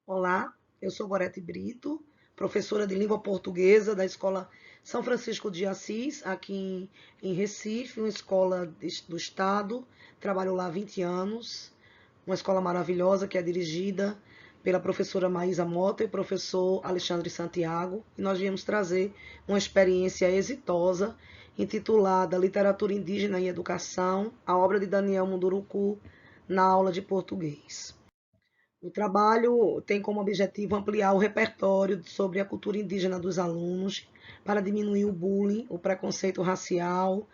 Olá, eu sou Gorete Brito, professora de língua portuguesa da Escola São Francisco de Assis, aqui em Recife, uma escola do estado. Trabalho lá há 20 anos, uma escola maravilhosa que é dirigida pela professora Maísa Mota e professor Alexandre Santiago. E nós viemos trazer uma experiência exitosa intitulada Literatura Indígena e Educação, a obra de Daniel Munduruku na aula de português. O trabalho tem como objetivo ampliar o repertório sobre a cultura indígena dos alunos para diminuir o bullying, o preconceito racial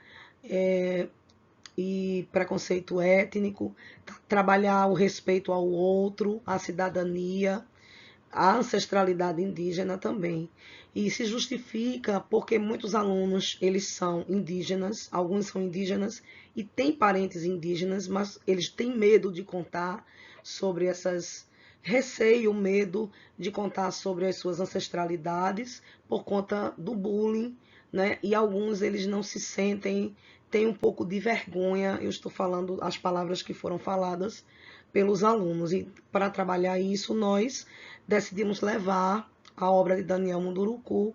e preconceito étnico, trabalhar o respeito ao outro, a cidadania, a ancestralidade indígena também. E se justifica porque muitos alunos, eles são indígenas, alguns são indígenas e têm parentes indígenas, mas eles têm medo de contar sobre essas receio, medo de contar sobre as suas ancestralidades por conta do bullying, né? E alguns eles não se sentem, têm um pouco de vergonha. Eu estou falando as palavras que foram faladas pelos alunos. E para trabalhar isso, nós decidimos levar a obra de Daniel Munduruku,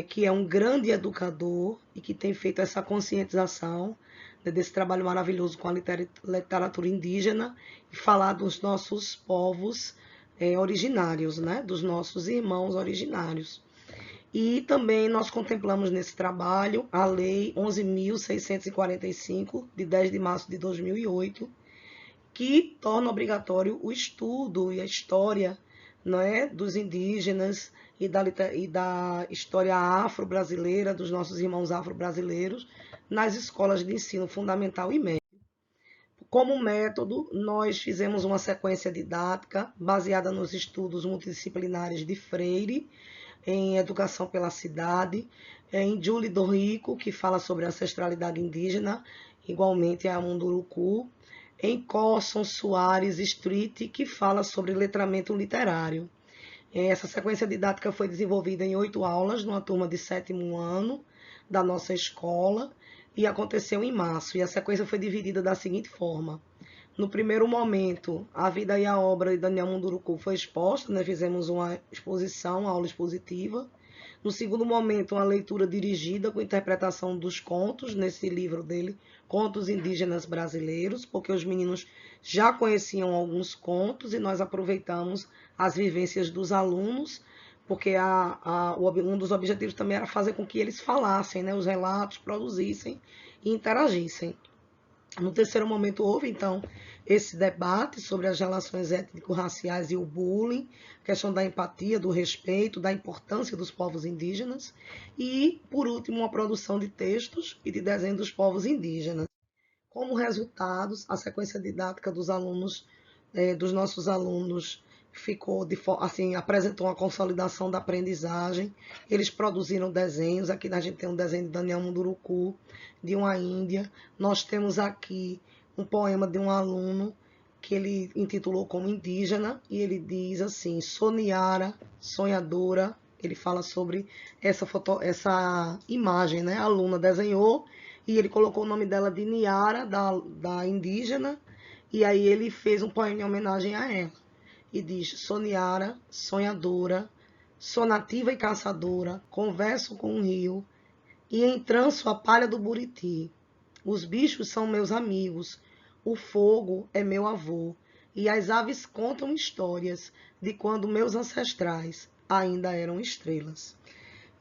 que é um grande educador e que tem feito essa conscientização, né, desse trabalho maravilhoso com a literatura indígena, e falar dos nossos povos originários, né, dos nossos irmãos originários. E também nós contemplamos nesse trabalho a Lei 11.645, de 10 de março de 2008, que torna obrigatório o estudo e a história, não é, dos indígenas e da história afro-brasileira, dos nossos irmãos afro-brasileiros, nas escolas de ensino fundamental e médio. Como método, nós fizemos uma sequência didática baseada nos estudos multidisciplinares de Freire, em Educação pela Cidade, em Julie Dorrico, que fala sobre ancestralidade indígena, igualmente a Munduruku, em Corson Soares Street, que fala sobre letramento literário. Essa sequência didática foi desenvolvida em 8 aulas, numa turma de 7º ano da nossa escola, e aconteceu em março. E a sequência foi dividida da seguinte forma. No primeiro momento, a vida e a obra de Daniel Munduruku foi exposta, né? Fizemos uma exposição, uma aula expositiva. No segundo momento, uma leitura dirigida com interpretação dos contos, nesse livro dele, Contos Indígenas Brasileiros, porque os meninos já conheciam alguns contos e nós aproveitamos as vivências dos alunos, porque um dos objetivos também era fazer com que eles falassem, né, os relatos, produzissem e interagissem. No terceiro momento houve, então, esse debate sobre as relações étnico-raciais e o bullying, questão da empatia, do respeito, da importância dos povos indígenas e, por último, uma produção de textos e de desenho dos povos indígenas. Como resultados, a sequência didática dos alunos, dos nossos alunos, ficou assim, apresentou uma consolidação da aprendizagem. Eles produziram desenhos. Aqui a gente tem um desenho de Daniel Munduruku, de uma índia. Nós temos aqui um poema de um aluno que ele intitulou como Indígena, e ele diz assim: Soniara, sonhadora. Ele fala sobre essa imagem, né? A aluna desenhou e ele colocou o nome dela de Niara, da indígena, e aí ele fez um poema em homenagem a ela. E diz: Sou Niara, sonhadora, sou nativa e caçadora, converso com o rio, e entranço a palha do buriti. Os bichos são meus amigos, o fogo é meu avô, e as aves contam histórias de quando meus ancestrais ainda eram estrelas.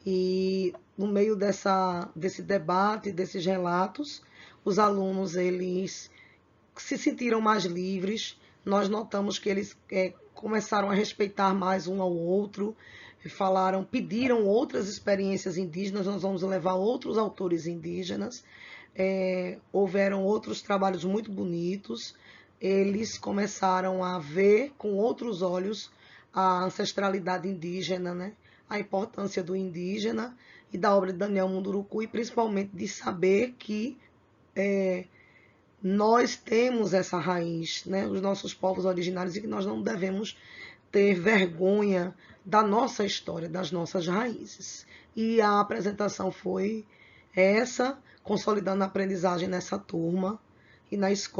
E no meio desse debate, desses relatos, os alunos eles se sentiram mais livres. Nós notamos que eles começaram a respeitar mais um ao outro, pediram outras experiências indígenas. Nós vamos levar outros autores indígenas. Houveram outros trabalhos muito bonitos. Eles começaram a ver com outros olhos a ancestralidade indígena, né? A importância do indígena e da obra de Daniel Munduruku, e principalmente de saber que nós temos essa raiz, né? Os nossos povos originários, e que nós não devemos ter vergonha da nossa história, das nossas raízes. E a apresentação foi essa, consolidando a aprendizagem nessa turma e na escola.